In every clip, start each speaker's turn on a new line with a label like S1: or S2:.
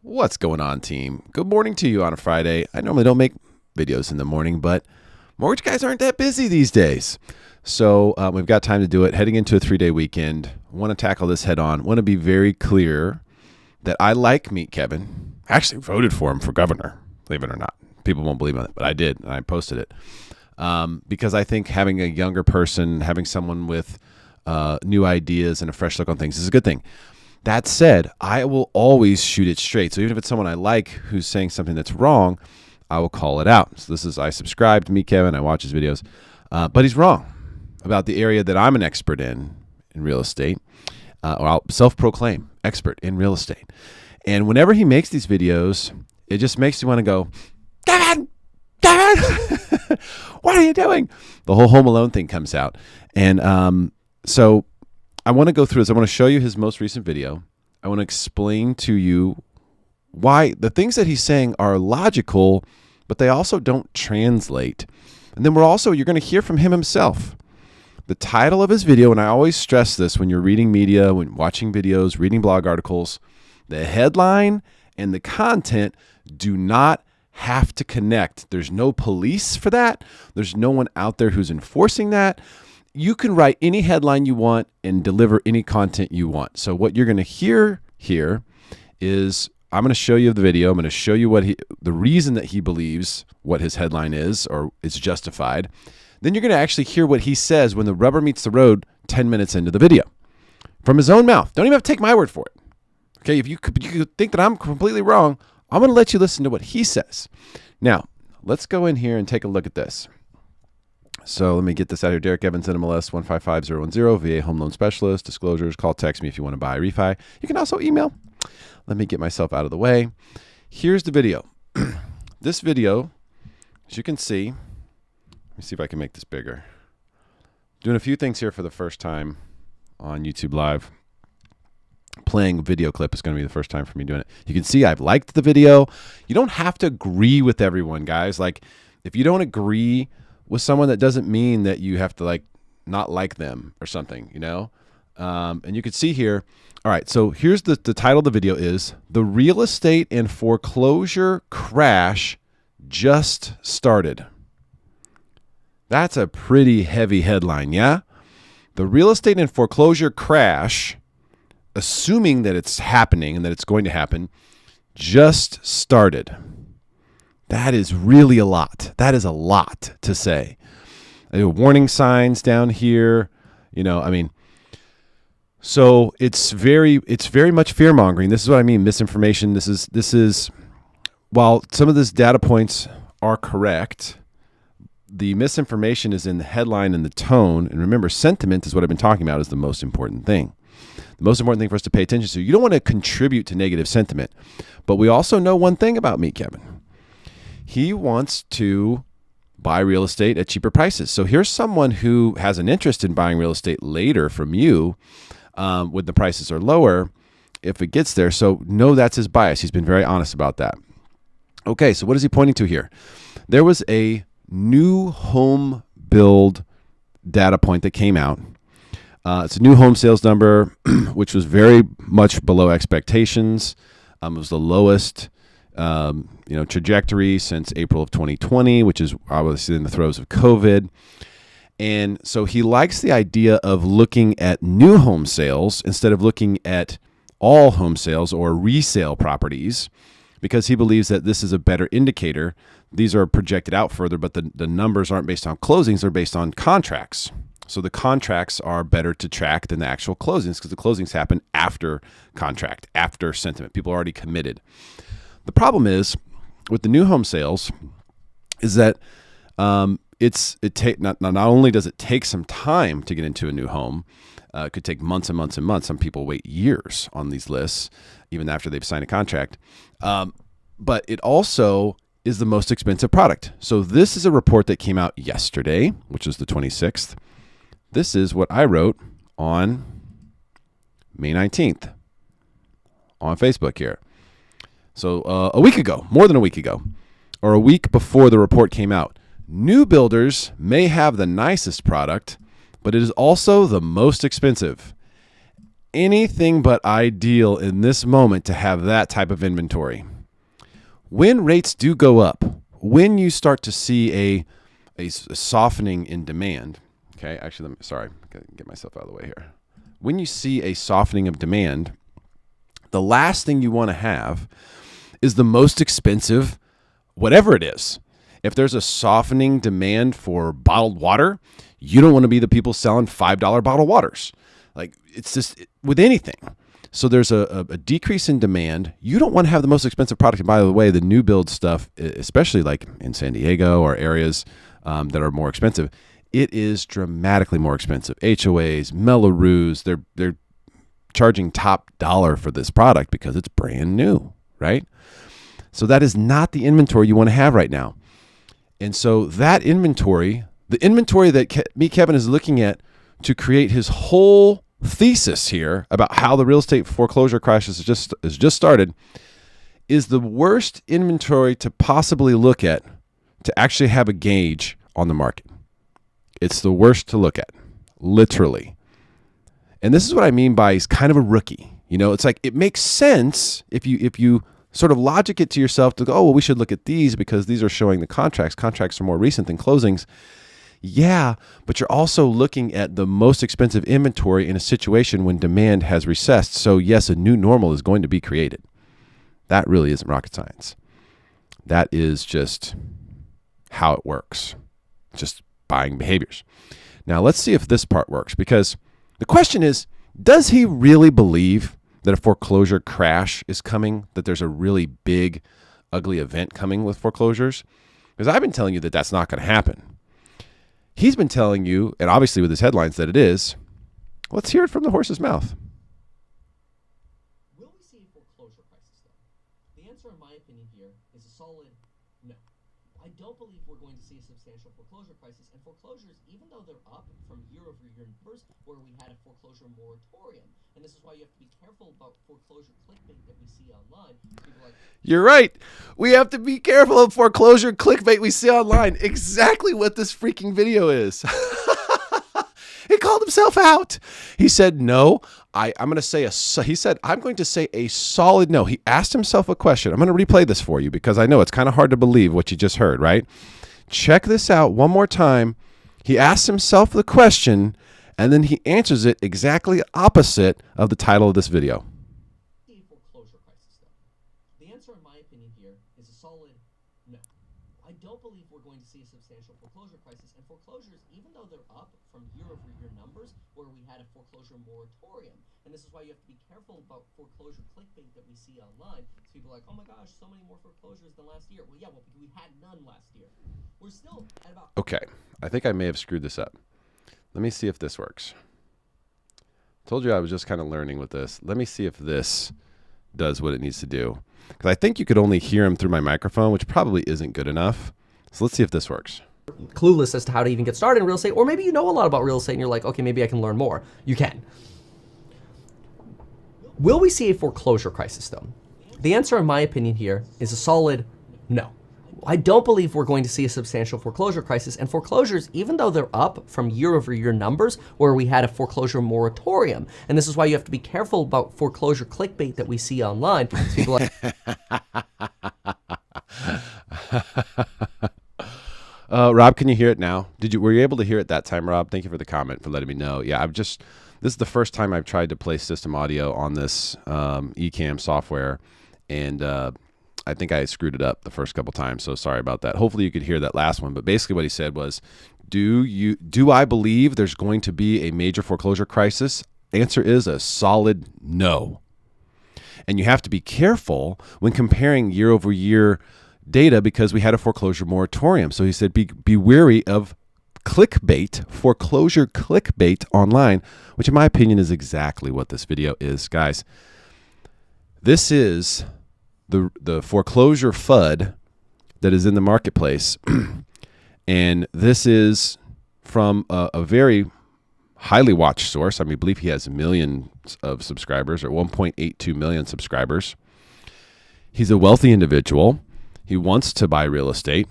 S1: What's going on, team? Good morning to you on a Friday. I normally don't make videos in the morning, but mortgage guys aren't that busy these days. So we've got time to do it. Heading into a 3-day weekend. Want to tackle this head on. Want to be very clear that I like Meet Kevin. I actually voted for him for governor, believe it or not. People won't believe it, but I did, and I posted it. Because I think having a younger person, having someone with new ideas and a fresh look on things is a good thing. That said, I will always shoot it straight. So even if it's someone I like who's saying something that's wrong, I will call it out. So I subscribe to Meet Kevin. I watch his videos. But he's wrong about the area that I'm an expert in real estate. Or I'll self-proclaim expert in real estate. And whenever he makes these videos, it just makes you want to go, Kevin, what are you doing? The whole Home Alone thing comes out. And so I want to go through this. I want to show you his most recent video. I want to explain to you why the things that he's saying are logical, but they also don't translate. And then you're going to hear from him himself. The title of his video, and I always stress this when you're reading media, when watching videos, reading blog articles, the headline and the content do not have to connect. There's no police for that. There's no one out there who's enforcing that. You can write any headline you want and deliver any content you want. So what you're going to hear here is I'm going to show you the video. I'm going to show you the reason that he believes what his headline is or is justified. Then you're going to actually hear what he says when the rubber meets the road 10 minutes into the video from his own mouth. Don't even have to take my word for it. Okay, if you think that I'm completely wrong, I'm going to let you listen to what he says. Now, let's go in here and take a look at this. So let me get this out here. Derrick Evans, NMLS 155010, VA Home Loan Specialist. Disclosures, call, text me if you want to buy, refi. You can also email. Let me get myself out of the way. Here's the video. This video, as you can see, let me see if I can make this bigger. Doing a few things here for the first time on YouTube Live. Playing a video clip is going to be the first time for me doing it. You can see I've liked the video. You don't have to agree with everyone, guys. Like, if you don't agree with someone, that doesn't mean that you have to not like them or something, you know? And you can see here, all right, so here's the title of the video is The Real Estate and Foreclosure Crash Just Started. That's a pretty heavy headline, yeah? The real estate and foreclosure crash, assuming that it's happening and that it's going to happen, just started. That is really a lot. That is a lot to say. Warning signs down here, so it's very much fear mongering. This is what I mean. Misinformation. This is while some of these data points are correct, the misinformation is in the headline and the tone. And remember, sentiment is what I've been talking about is the most important thing. The most important thing for us to pay attention to. You don't want to contribute to negative sentiment, but we also know one thing about Meet Kevin. He wants to buy real estate at cheaper prices. So here's someone who has an interest in buying real estate later from you when the prices are lower if it gets there. So no, that's his bias. He's been very honest about that. Okay, so what is he pointing to here? There was a new home build data point that came out. It's a new home sales number, which was much below expectations. It was the lowest trajectory since April of 2020, which is obviously in the throes of COVID. And so he likes the idea of looking at new home sales instead of looking at all home sales or resale properties, because he believes that this is a better indicator. These are projected out further, but the numbers aren't based on closings, they're based on contracts. So the contracts are better to track than the actual closings because the closings happen after contract, after sentiment. People are already committed. The problem is with the new home sales is that not only does it take some time to get into a new home, it could take months and months and months. Some people wait years on these lists, even after they've signed a contract. But it also is the most expensive product. So this is a report that came out yesterday, which is the 26th. This is what I wrote on May 19th on Facebook here. So a week ago, more than a week ago, or a week before the report came out, new builders may have the nicest product, but it is also the most expensive. anything but ideal in this moment to have that type of inventory. When rates do go up, when you start to see a softening in demand, okay, actually, sorry, I gotta get myself out of the way here. When you see a softening of demand, the last thing you want to have is the most expensive, whatever it is. If there's a softening demand for bottled water, you don't want to be the people selling $5 bottled waters. Like, it's just with anything. So there's a decrease in demand. You don't want to have the most expensive product. And by the way, the new build stuff, especially like in San Diego or areas that are more expensive, it is dramatically more expensive. HOAs, Melloru's, they're charging top dollar for this product because it's brand new, right? So that is not the inventory you want to have right now. And so that inventory, the inventory that Kevin is looking at to create his whole thesis here about how the real estate foreclosure crisis has just started, is the worst inventory to possibly look at to actually have a gauge on the market. It's the worst to look at, literally. And this is what I mean by he's kind of a rookie. You know, it's like it makes sense if you sort of logic it to yourself to go, oh, well, we should look at these because these are showing the contracts. Contracts are more recent than closings. Yeah, but you're also looking at the most expensive inventory in a situation when demand has recessed. So yes, a new normal is going to be created. That really isn't rocket science. That is just how it works. Just buying behaviors. Now let's see if this part works, because the question is, does he really believe that a foreclosure crash is coming, that there's a really big, ugly event coming with foreclosures? Because I've been telling you that that's not going to happen. He's been telling you, and obviously with his headlines, that it is. Let's hear it from the horse's mouth.
S2: Will we see a foreclosure crisis, though? The answer, in my opinion, here is a solid no. I don't believe we're going to see a substantial foreclosure crisis, and foreclosures, even though they're up from year-over-year numbers, where we had a foreclosure moratorium, and this is why you have to be careful about foreclosure clickbait that we see online. People like,
S1: you're right. We have to be careful of foreclosure clickbait we see online. Exactly what this freaking video is. He called himself out. He said, no, I'm going to say I'm going to say a solid no. He asked himself a question. I'm going to replay this for you because I know it's kind of hard to believe what you just heard, right? Check this out one more time. He asks himself the question, and then he answers it exactly opposite of the title of this video.
S2: Foreclosure crisis, though. The answer, in my opinion, here is a solid no. I don't believe we're going to see a substantial foreclosure crisis, and foreclosures, even though they're up from year-over-year numbers, where we had a foreclosure moratorium, and this is why you have to be careful about foreclosure clickbait that we see online. People are like, oh my gosh, so many more foreclosures than last year. Well, yeah, well, we had none last year. We're still at about...
S1: Okay, I think I may have screwed this up. Let me see if this works. Told you I was just kind of learning with this. Let me see if this does what it needs to do. Because I think you could only hear him through my microphone, which probably isn't good enough. So let's see if this works.
S3: Clueless as to how to even get started in real estate, or maybe you know a lot about real estate and you're like, okay, maybe I can learn more. You can. Will we see a foreclosure crisis, though? The answer, in my opinion, here is a solid no. I don't believe we're going to see a substantial foreclosure crisis, and foreclosures, even though they're up from year-over-year numbers, where we had a foreclosure moratorium, and this is why you have to be careful about foreclosure clickbait that we see online. People like,
S1: Rob, can you hear it now? Were you able to hear it that time, Rob? Thank you for the comment, for letting me know. Yeah, this is the first time I've tried to play system audio on this Ecamm software, and I think I screwed it up the first couple times, so sorry about that. Hopefully you could hear that last one, but basically what he said was, do I believe there's going to be a major foreclosure crisis? Answer is a solid no. And you have to be careful when comparing year-over-year data because we had a foreclosure moratorium. So he said, be wary of clickbait, foreclosure clickbait online, which in my opinion is exactly what this video is. Guys, this is the foreclosure FUD that is in the marketplace. And this is from a very highly watched source. I mean, I believe he has millions of subscribers, or 1.82 million subscribers. He's a wealthy individual. He wants to buy real estate.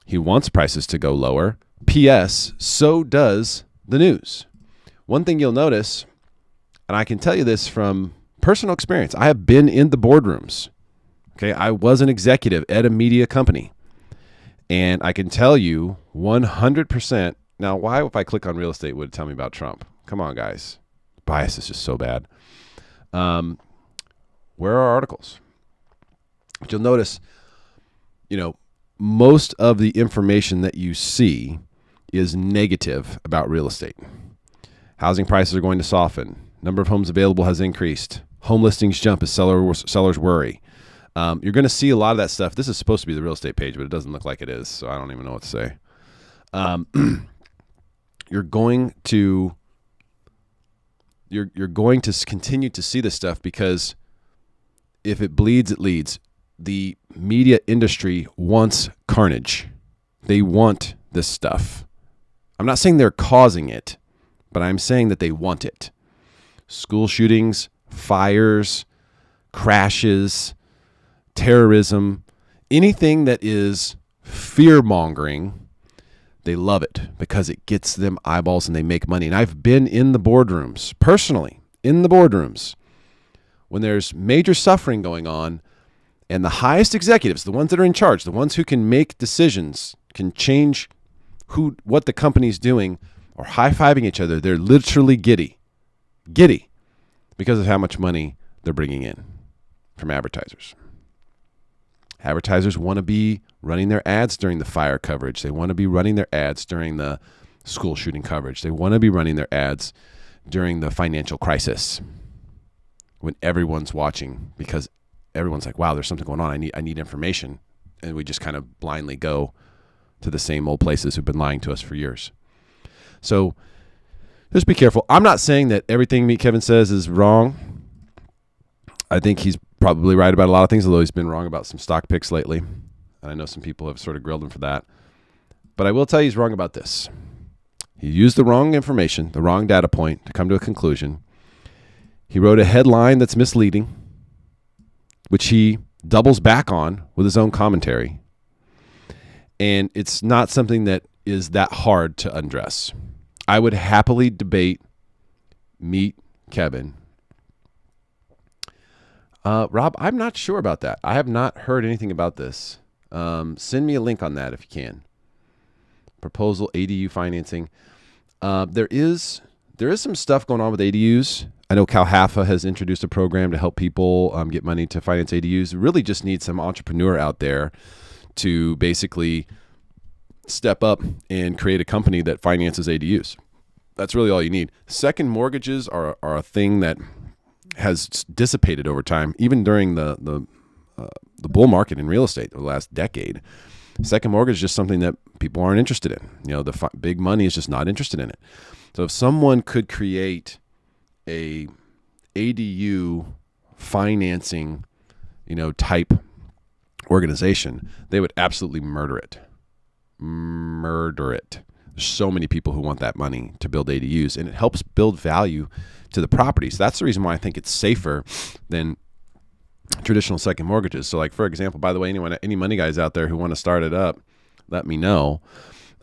S1: He wants prices to go lower. P.S. So does the news. One thing you'll notice, And I can tell you this from personal experience. I have been in the boardrooms. Okay, I was an executive at a media company. And I can tell you 100%. Now, why, if I click on real estate, would it tell me about Trump? Come on, guys. Bias is just so bad. Where are articles? But you'll notice, most of the information that you see is negative about real estate. Housing prices are going to soften. Number of homes available has increased. Home listings jump as sellers worry. You're going to see a lot of that stuff. This is supposed to be the real estate page, but it doesn't look like it is, so I don't even know what to say. You're going to continue to see this stuff because if it bleeds, it leads. The media industry wants carnage. They want this stuff. I'm not saying they're causing it, but I'm saying that they want it. School shootings, fires, crashes, terrorism, anything that is fear-mongering, they love it because it gets them eyeballs and they make money. And I've been in the boardrooms, personally, in the boardrooms, when there's major suffering going on and the highest executives, the ones that are in charge, the ones who can make decisions, can change what the company's doing, are high-fiving each other. They're literally giddy because of how much money they're bringing in from advertisers. Advertisers want to be running their ads during the fire coverage. They want to be running their ads during the school shooting coverage. They want to be running their ads during the financial crisis when everyone's watching because everyone's like, wow, there's something going on. I need information. And we just kind of blindly go to the same old places who've been lying to us for years. So just be careful. I'm not saying that everything Meet Kevin says is wrong. I think he's probably right about a lot of things, although he's been wrong about some stock picks lately. And I know some people have sort of grilled him for that. But I will tell you he's wrong about this. He used the wrong information, the wrong data point to come to a conclusion. He wrote a headline that's misleading, which he doubles back on with his own commentary. And it's not something that is that hard to undress. I would happily debate Meet Kevin. Rob, I'm not sure about that. I have not heard anything about this. Send me a link on that if you can. Proposal ADU financing. There is some stuff going on with ADUs. I know CalHAFA has introduced a program to help people get money to finance ADUs. Really just need some entrepreneur out there to basically step up and create a company that finances ADUs. That's really all you need. Second mortgages are a thing that has dissipated over time, even during the bull market in real estate the last decade. Second mortgage is just something that people aren't interested in. The big money is just not interested in it. So if someone could create a ADU financing, type organization, they would absolutely murder it. There's so many people who want that money to build ADUs, and it helps build value to the properties. That's the reason why I think it's safer than traditional second mortgages. So like, for example, by the way, any money guys out there who want to start it up, let me know.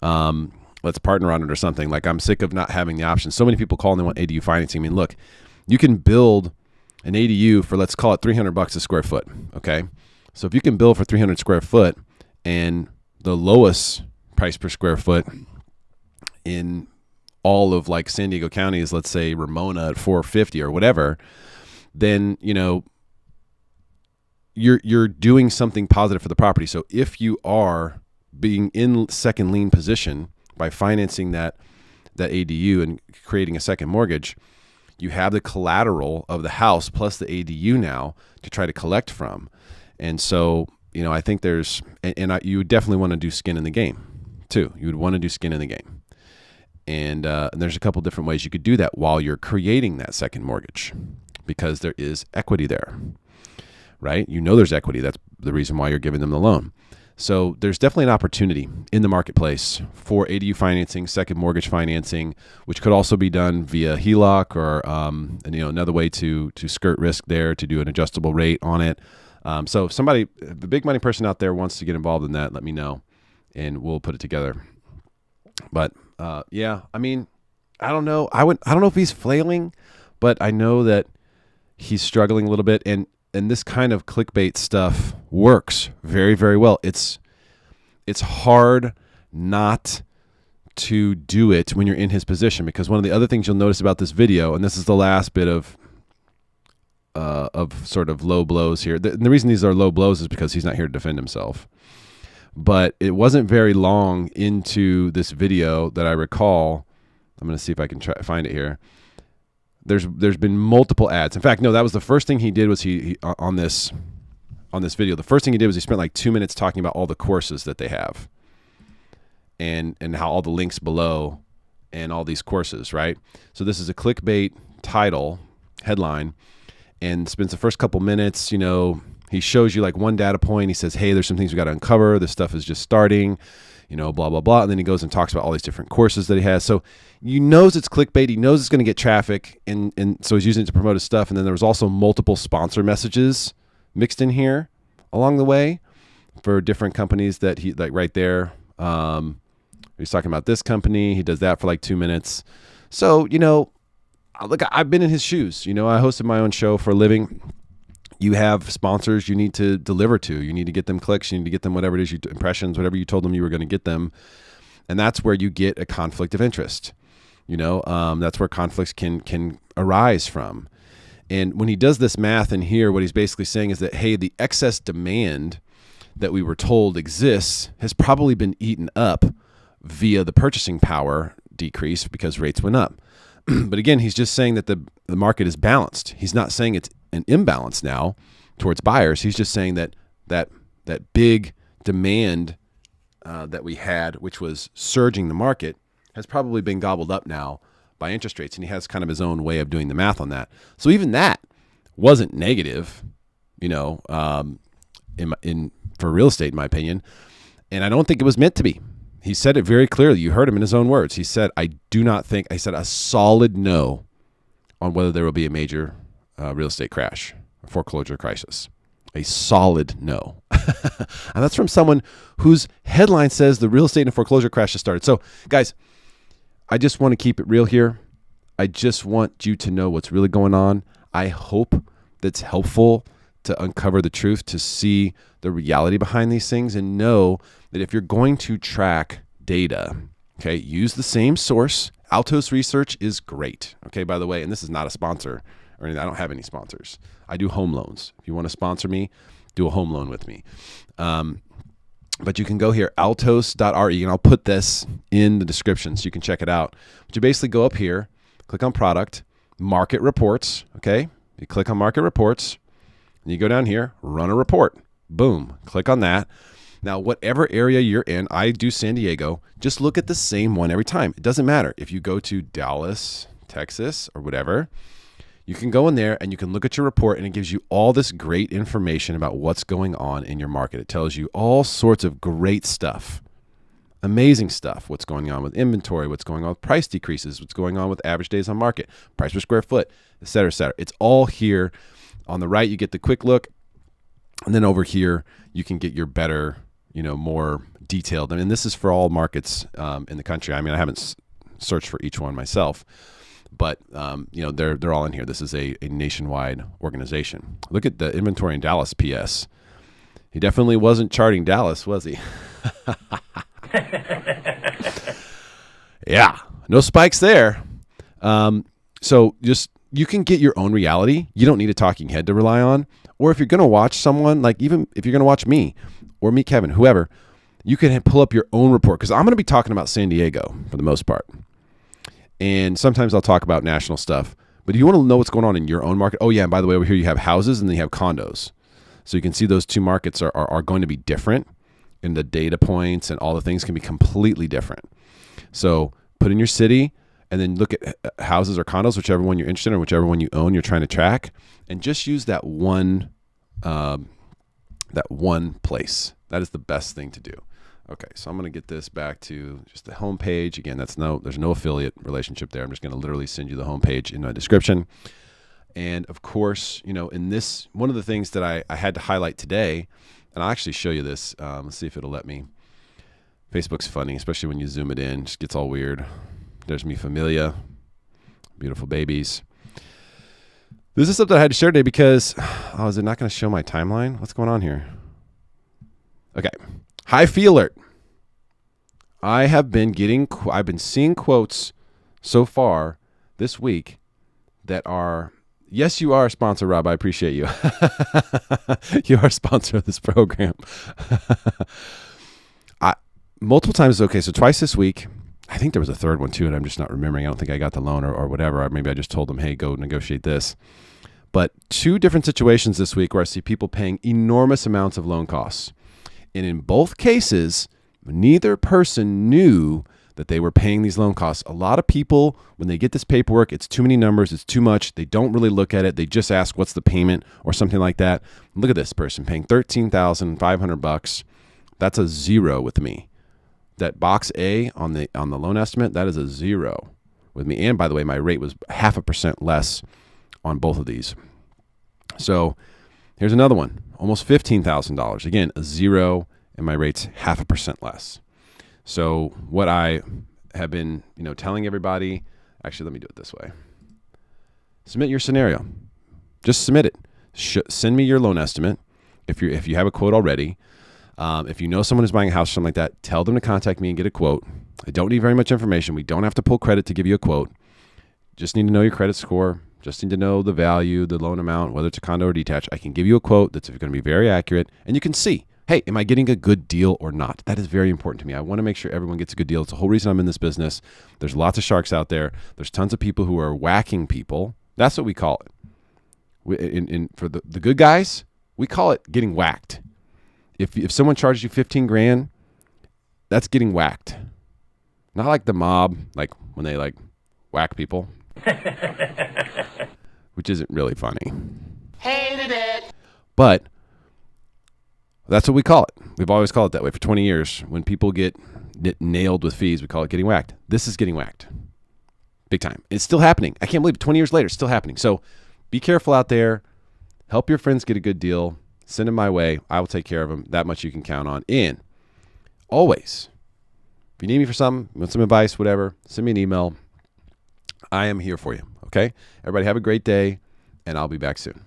S1: Let's partner on it or something. Like, I'm sick of not having the option. So many people call and they want ADU financing. I mean, look, you can build an ADU for, let's call it $300 a square foot. Okay. So if you can build for 300 square foot and the lowest price per square foot in all of like San Diego County is, let's say, Ramona at $450 or whatever, then, you're doing something positive for the property. So if you are being in second lien position by financing that ADU and creating a second mortgage, you have the collateral of the house plus the ADU now to try to collect from. And so, I think you would definitely want to do skin in the game too. You would want to do skin in the game. And there's a couple different ways you could do that while you're creating that second mortgage, because there is equity there, right? There's equity. That's the reason why you're giving them the loan. So there's definitely an opportunity in the marketplace for ADU financing, second mortgage financing, which could also be done via HELOC or another way to skirt risk there, to do an adjustable rate on it. So if the big money person out there wants to get involved in that, let me know and we'll put it together. But I don't know. I don't know if he's flailing, but I know that he's struggling a little bit, and this kind of clickbait stuff works very, very well. It's hard not to do it when you're in his position, because one of the other things you'll notice about this video, and this is the last bit of sort of low blows here. The reason these are low blows is because he's not here to defend himself. But it wasn't very long into this video that I recall. I'm going to see if I can try find it here. There's been multiple ads. In fact, no, that was the first thing he did. Was he on this video? The first thing he did was he spent like 2 minutes talking about all the courses that they have, and how all the links below, and all these courses, right? So this is a clickbait title headline, and spends the first couple minutes, he shows you like one data point. He says, hey, there's some things we got to uncover. This stuff is just starting, blah, blah, blah. And then he goes and talks about all these different courses that he has. So he knows it's clickbait. He knows it's going to get traffic. And so he's using it to promote his stuff. And then there was also multiple sponsor messages mixed in here along the way for different companies that he, like right there. He's talking about this company. He does that for like 2 minutes. So, look, I've been in his shoes. I hosted my own show for a living. You have sponsors you need to deliver to. You need to get them clicks. You need to get them whatever it is, impressions, whatever you told them you were going to get them. And that's where you get a conflict of interest. That's where conflicts can arise from. And when he does this math in here, what he's basically saying is that, hey, the excess demand that we were told exists has probably been eaten up via the purchasing power decrease because rates went up. But again, he's just saying that the market is balanced. He's not saying it's an imbalance now towards buyers. He's just saying that big demand that we had, which was surging the market, has probably been gobbled up now by interest rates. And he has kind of his own way of doing the math on that. So even that wasn't negative, for real estate, in my opinion. And I don't think it was meant to be. He said it very clearly. You heard him in his own words. He said, I said a solid no on whether there will be a major real estate crash, a foreclosure crisis. A solid no. And that's from someone whose headline says the real estate and foreclosure crash has started. So guys, I just want to keep it real here. I just want you to know what's really going on. I hope that's helpful to uncover the truth, to see the reality behind these things, and know that if you're going to track data, okay, use the same source. Altos Research is great. Okay, by the way, and this is not a sponsor or anything. I don't have any sponsors. I do home loans. If you want to sponsor me, do a home loan with me. But you can go here, altos.re, and I'll put this in the description so you can check it out. But you basically go up here, click on product, market reports, okay? You click on market reports, and you go down here, run a report. Boom, click on that. Now, whatever area you're in, I do San Diego, just look at the same one every time. It doesn't matter. If you go to Dallas, Texas, or whatever, you can go in there and you can look at your report, and it gives you all this great information about what's going on in your market. It tells you all sorts of great stuff, amazing stuff, what's going on with inventory, what's going on with price decreases, what's going on with average days on market, price per square foot, et cetera, et cetera. It's all here. On the right, you get the quick look. And then over here, you can get your better, more detailed. I mean, this is for all markets in the country. I mean, I haven't searched for each one myself, but they're all in here. This is a nationwide organization. Look at the inventory in Dallas, PS. He definitely wasn't charting Dallas, was he? Yeah, no spikes there. So just, you can get your own reality. You don't need a talking head to rely on. Or if you're going to watch someone, like even if you're going to watch me or me, Kevin, whoever, you can pull up your own report, because I'm going to be talking about San Diego for the most part. And sometimes I'll talk about national stuff. But if you want to know what's going on in your own market, oh yeah, and by the way, over here you have houses and then you have condos. So you can see those two markets are going to be different, and the data points and all the things can be completely different. So put in your city, and then look at houses or condos, whichever one you're interested in, whichever one you own, you're trying to track, and just use that one place. That is the best thing to do. Okay, so I'm going to get this back to just the home page. Again, there's no affiliate relationship there. I'm just going to literally send you the home page in my description. And of course, in this, one of the things that I had to highlight today, and I'll actually show you this. Let's see if it'll let me. Facebook's funny, especially when you zoom it in. It just gets all weird. There's mi familia, beautiful babies. This is something I had to share today because, oh, is it not going to show my timeline? What's going on here? Okay. High fee alert. I've been seeing quotes so far this week that are, yes, you are a sponsor, Rob. I appreciate you. You are a sponsor of this program. Multiple times, okay, so twice this week. I think there was a third one too, and I'm just not remembering. I don't think I got the loan or whatever. Or maybe I just told them, hey, go negotiate this. But two different situations this week where I see people paying enormous amounts of loan costs. And in both cases, neither person knew that they were paying these loan costs. A lot of people, when they get this paperwork, it's too many numbers, it's too much. They don't really look at it. They just ask, what's the payment or something like that. Look at this person paying $13,500. That's a zero with me. That box A on the loan estimate, that is a zero with me. And by the way, my rate was 0.5% less on both of these. So here's another one, almost $15,000. Again, a zero, and my rate's 0.5% less. So what I have been, telling everybody, actually, let me do it this way. Submit your scenario. Just submit it. Send me your loan estimate if you have a quote already. If you know someone who's buying a house or something like that, tell them to contact me and get a quote. I don't need very much information. We don't have to pull credit to give you a quote. Just need to know your credit score. Just need to know the value, the loan amount, whether it's a condo or detached. I can give you a quote that's going to be very accurate, and you can see, hey, am I getting a good deal or not? That is very important to me. I want to make sure everyone gets a good deal. It's the whole reason I'm in this business. There's lots of sharks out there. There's tons of people who are whacking people. That's what we call it. For the good guys, we call it getting whacked. If someone charges you $15,000, that's getting whacked. Not like the mob, like when they whack people, which isn't really funny.
S4: Hated it.
S1: But that's what we call it. We've always called it that way for 20 years. When people get nailed with fees, we call it getting whacked. This is getting whacked. Big time. It's still happening. I can't believe it. 20 years later, it's still happening. So be careful out there. Help your friends get a good deal. Send them my way. I will take care of them. That much you can count on. And always, if you need me for something, want some advice, whatever, send me an email. I am here for you. Okay? Everybody have a great day, and I'll be back soon.